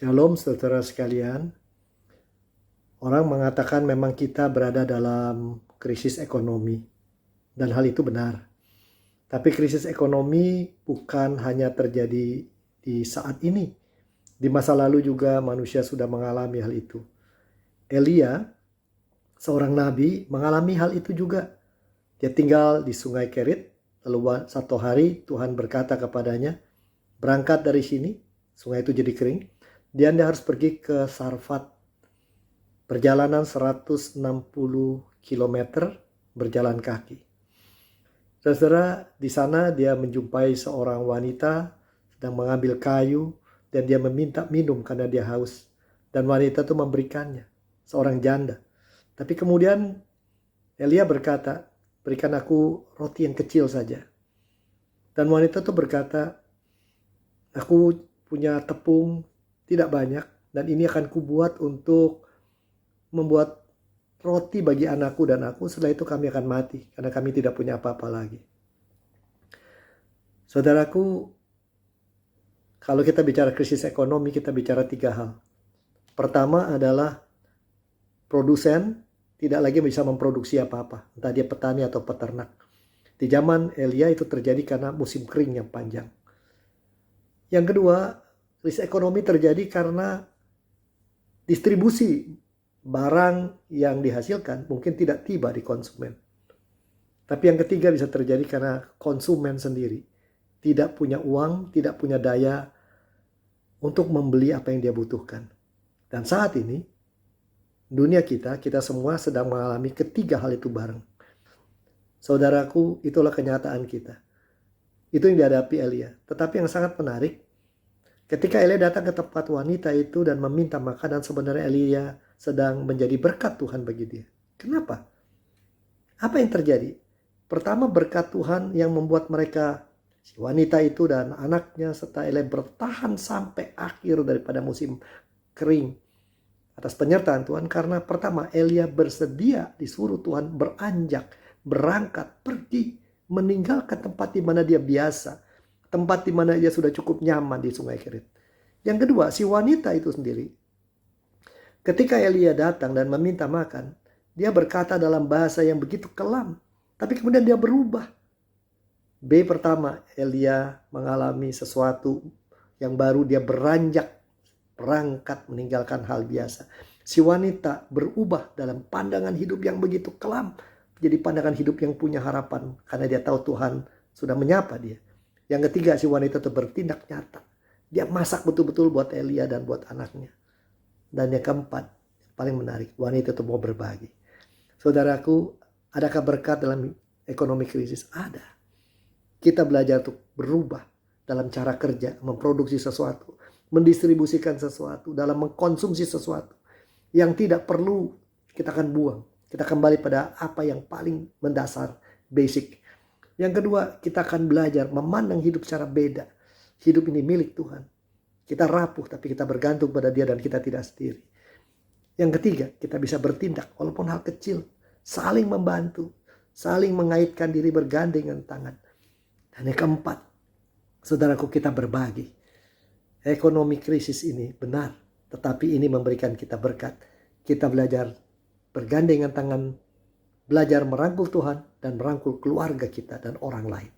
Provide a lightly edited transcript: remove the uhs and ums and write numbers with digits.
Shalom saudara sekalian. Orang mengatakan memang kita berada dalam krisis ekonomi. Dan hal itu benar. Tapi krisis ekonomi bukan hanya terjadi di saat ini. Di masa lalu juga manusia sudah mengalami hal itu. Elia, seorang nabi, mengalami hal itu juga. Dia tinggal di Sungai Kerit. Lalu satu hari Tuhan berkata kepadanya, berangkat dari sini, sungai itu jadi kering. Dan dia harus pergi ke Sarfat. Perjalanan 160 km berjalan kaki. Saudara, di sana dia menjumpai seorang wanita sedang mengambil kayu dan dia meminta minum karena dia haus. Dan wanita itu memberikannya, seorang janda. Tapi kemudian Elia berkata, berikan aku roti yang kecil saja. Dan wanita itu berkata, aku punya tepung tidak banyak dan ini akan kubuat untuk membuat roti bagi anakku dan aku. Setelah itu kami akan mati karena kami tidak punya apa-apa lagi. Saudaraku, kalau kita bicara krisis ekonomi, kita bicara 3 hal. Pertama adalah produsen tidak lagi bisa memproduksi apa-apa, entah dia petani atau peternak. Di zaman Elia itu terjadi karena musim kering yang panjang. Yang kedua, krisis ekonomi terjadi karena distribusi barang yang dihasilkan mungkin tidak tiba di konsumen. Tapi yang ketiga bisa terjadi karena konsumen sendiri tidak punya uang, tidak punya daya untuk membeli apa yang dia butuhkan. Dan saat ini, dunia kita semua sedang mengalami ketiga hal itu bareng. Saudaraku, itulah kenyataan kita. Itu yang dihadapi Elia. Tetapi yang sangat menarik, ketika Elia datang ke tempat wanita itu dan meminta makanan, sebenarnya Elia sedang menjadi berkat Tuhan bagi dia. Kenapa? Apa yang terjadi? Pertama, berkat Tuhan yang membuat mereka, si wanita itu dan anaknya serta Elia bertahan sampai akhir daripada musim kering. Atas penyertaan Tuhan, karena pertama Elia bersedia disuruh Tuhan beranjak, berangkat, pergi, meninggalkan tempat di mana dia biasa. Tempat di mana dia sudah cukup nyaman di Sungai Kerit. Yang kedua, si wanita itu sendiri, ketika Elia datang dan meminta makan, dia berkata dalam bahasa yang begitu kelam. Tapi kemudian dia berubah. B pertama, Elia mengalami sesuatu yang baru, dia beranjak, berangkat, meninggalkan hal biasa. Si wanita berubah dalam pandangan hidup yang begitu kelam. Jadi pandangan hidup yang punya harapan. Karena dia tahu Tuhan sudah menyapa dia. Yang ketiga, si wanita itu bertindak nyata. Dia masak betul-betul buat Elia dan buat anaknya. Dan yang keempat, paling menarik, wanita itu mau berbagi. Saudaraku, adakah berkat dalam ekonomi krisis? Ada. Kita belajar untuk berubah dalam cara kerja, memproduksi sesuatu, mendistribusikan sesuatu, dalam mengkonsumsi sesuatu yang tidak perlu kita akan buang. Kita kembali pada apa yang paling mendasar, basic. Yang kedua, kita akan belajar memandang hidup secara beda. Hidup ini milik Tuhan. Kita rapuh, tapi kita bergantung pada Dia dan kita tidak sendiri. Yang ketiga, kita bisa bertindak walaupun hal kecil. Saling membantu, saling mengaitkan diri bergandengan tangan. Dan yang keempat, saudaraku, kita berbagi. Ekonomi krisis ini benar, tetapi ini memberikan kita berkat. Kita belajar bergandengan tangan, belajar merangkul Tuhan dan merangkul keluarga kita dan orang lain.